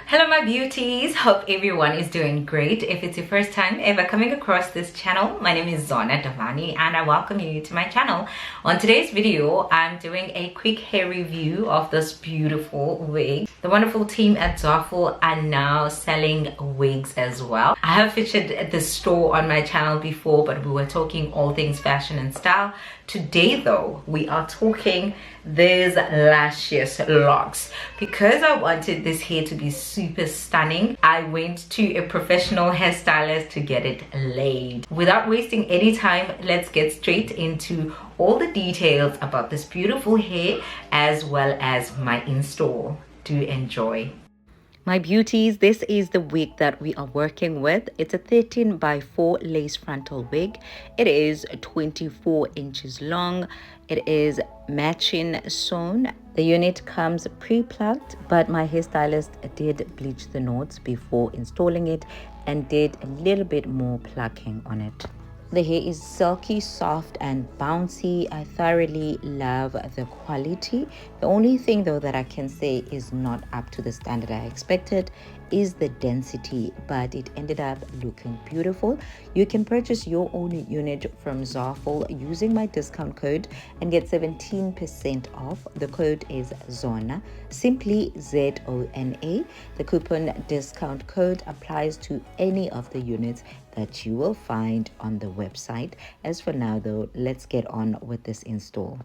Hello my beauties, hope everyone is doing great. If it's your first time ever coming across this channel, my name is Zona Davani and I welcome you to my channel. On today's video, I'm doing a quick hair review of this beautiful wig. The wonderful team at Zaful are now selling wigs as well. I have featured the store on my channel before, but we were talking all things fashion and style. Today though, we are talking these luscious locks. Because I wanted this hair to be super stunning, I went to a professional hairstylist to get it laid. Without wasting any time, let's get straight into all the details about this beautiful hair as well as my install. Do enjoy. My beauties, this is the wig that we are working with. It's a 13 by 4 lace frontal wig. It is 24 inches long. It is matching sewn. The unit comes pre-plucked, but my hairstylist did bleach the knots before installing it and did a little bit more plucking on it. The hair is silky, soft and bouncy. I thoroughly love the quality. The only thing though that I can say is not up to the standard I expected is the density, but it ended up looking beautiful. You can purchase your own unit from Zaful using my discount code and get 17% off. The code is ZONA, simply ZONA. The coupon discount code applies to any of the units that you will find on the website. As for now though, let's get on with this install.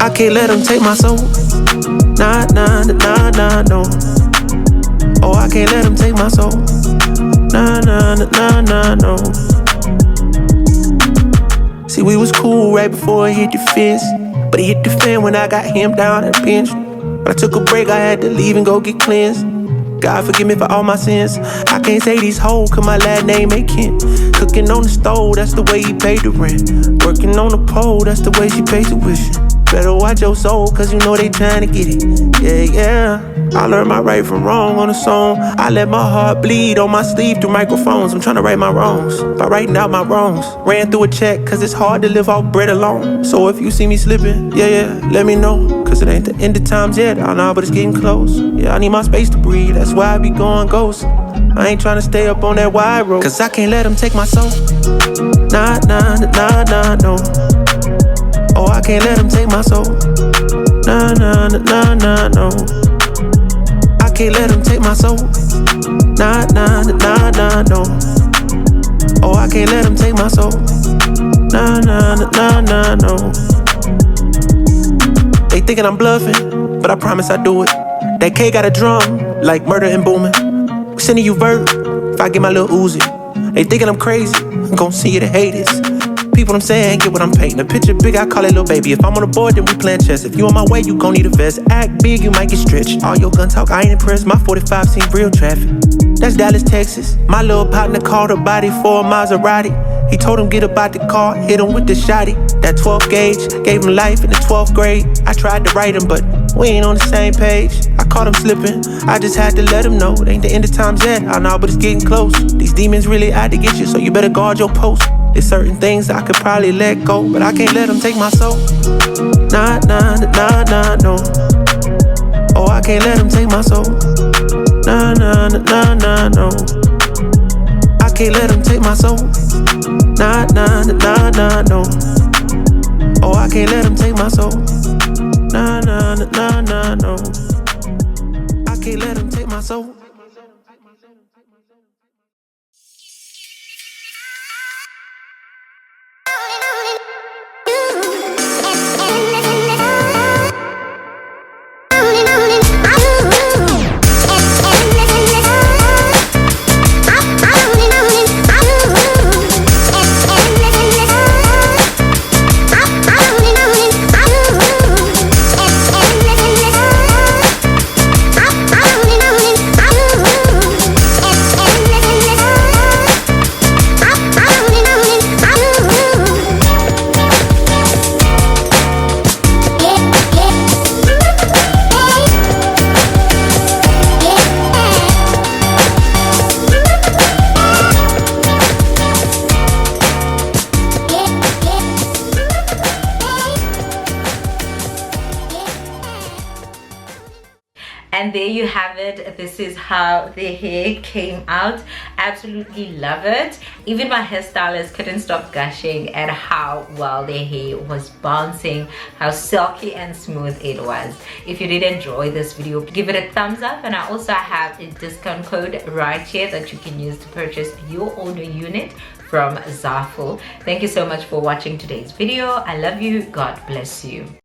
I can't let them take my soul. Nah, nah, nah, nah, no. Oh, I can't let them take my soul. Nah, nah, nah, nah, no. See, we was cool right before it hit the fence, but it hit the fan when I got him down at the bench. But I took a break, I had to leave and go get cleansed. God forgive me for all my sins. I can't say these hoes, cause my last name ain't Kent. Cooking on the stove, that's the way he paid the rent. Working on the pole, that's the way she paid tuition. Better watch your soul, cause you know they tryna get it. Yeah, yeah. I learned my right from wrong on a song. I let my heart bleed on my sleeve through microphones. I'm tryna right my wrongs by writing out my wrongs. Ran through a check, cause it's hard to live off bread alone. So if you see me slipping, yeah, let me know. Cause it ain't the end of times yet, I know, but it's getting close. Yeah, I need my space to breathe, that's why I be going ghost. I ain't tryna stay up on that wide road, cause I can't let them take my soul. Nah, nah, nah, nah, no. Oh, I can't let them take my soul. Nah, nah, nah, nah, no. I can't let them take my soul. Nah, nah, nah, nah, no. Oh, I can't let them take my soul. Nah, nah, nah, nah, no. They thinking I'm bluffing, but I promise I do it. That K got a drum, like murder and booming. Sending you verb if I get my little Uzi. They thinking I'm crazy, I'm gon' see you to hate this. People I'm saying, get what I'm painting. A picture big, I call it little baby. If I'm on the board, then we playing chess. If you on my way, you gon' need a vest. Act big, you might get stretched. All your gun talk, I ain't impressed. My 45 seen real traffic. That's Dallas, Texas. My little partner called a body for a Maserati. He told him get about the car, hit him with the shotty. That 12 gauge, gave him life in the 12th grade. I tried to write him, but we ain't on the same page. I caught him slipping, I just had to let him know. It ain't the end of times yet, I know, but it's getting close. These demons really out to get you, so you better guard your post. There's certain things I could probably let go, but I can't let them take my soul. Nah, nah, nah, nah, no. Oh, I can't let them take my soul. Nah, nah, nah, nah, no. I can't let them take my soul. Nah, nah, nah, nah, no. Oh, I can't let them take my soul. Nah, nah, nah, nah, no. I can't let them take my soul. And there you have it. This is how the hair came out. Absolutely love it. Even my hairstylist couldn't stop gushing at how well their hair was bouncing, how silky and smooth it was. If you did enjoy this video, give it a thumbs up. And I also have a discount code right here that you can use to purchase your own unit from Zaful. Thank you so much for watching today's video. I love you. God bless you.